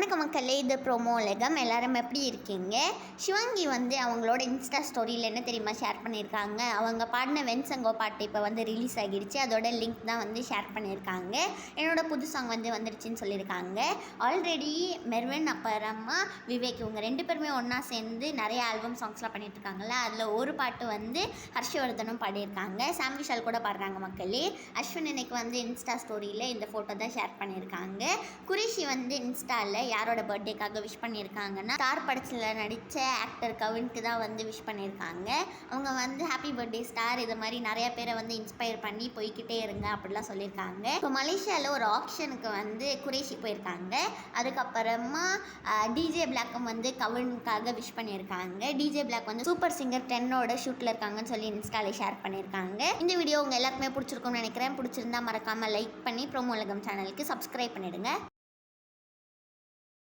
வணக்கம் மக்களே, இது ப்ரோமோ உலகம். எல்லாரும் எப்படி இருக்கீங்க? சிவாங்கி வந்து அவங்களோட இன்ஸ்டா ஸ்டோரியில் என்ன தெரியுமா ஷேர் பண்ணியிருக்காங்க? அவங்க பாடின வெண்சங்கோ பாட்டு இப்போ வந்து ரிலீஸ் ஆகிடுச்சு. அதோட லிங்க் தான் வந்து ஷேர் பண்ணியிருக்காங்க. என்னோட புது சாங் வந்து வந்துடுச்சுன்னு சொல்லியிருக்காங்க. ஆல்ரெடி மெர்வின் அப்புறமா விவேக் இவங்க 2 பேருமே ஒன்றா சேர்ந்து நிறைய ஆல்பம் சாங்ஸ்லாம் பண்ணிகிட்ருக்காங்கல்ல. அதில் ஒரு பாட்டு வந்து ஹர்ஷவர்தனும் பாடியிருக்காங்க. சாம் விஷால் கூட பாடுறாங்க மக்களே. அஸ்வின் இன்னைக்கு வந்து இன்ஸ்டா ஸ்டோரியில் இந்த ஃபோட்டோ தான் ஷேர் பண்ணியிருக்காங்க. குரேஷி வந்து இன்ஸ்டாவில் யாரோட பர்த்டேக்காக விஷ் பண்ணியிருக்காங்கன்னா, ஸ்டார் படத்தில் நடித்த ஆக்டர் கவினுக்கு தான் வந்து விஷ் பண்ணியிருக்காங்க. அவங்க வந்து ஹாப்பி பர்த்டே ஸ்டார், இது மாதிரி நிறைய பேரை வந்து இன்ஸ்பயர் பண்ணி போய்கிட்டே இருங்க அப்படிலாம் சொல்லியிருக்காங்க. இப்போ மலேசியாவில் ஒரு ஆக்ஷனுக்கு வந்து குரேஷி போயிருக்காங்க. அதுக்கப்புறமா டிஜே பிளாக்கும் வந்து கவினுக்காக விஷ் பண்ணியிருக்காங்க. டிஜே பிளாக் வந்து சூப்பர் சிங்கர் 10ஓட ஷூட்டில் இருக்காங்கன்னு சொல்லி இன்ஸ்டாவில் ஷேர் பண்ணியிருக்காங்க. இந்த வீடியோ உங்கள் எல்லாருக்குமே பிடிச்சிருக்கும்னு நினைக்கிறேன். பிடிச்சிருந்தா மறக்காமல் லைக் பண்ணி ப்ரோமோ உலகம் சேனலுக்கு சப்ஸ்கிரைப் பண்ணிடுங்க.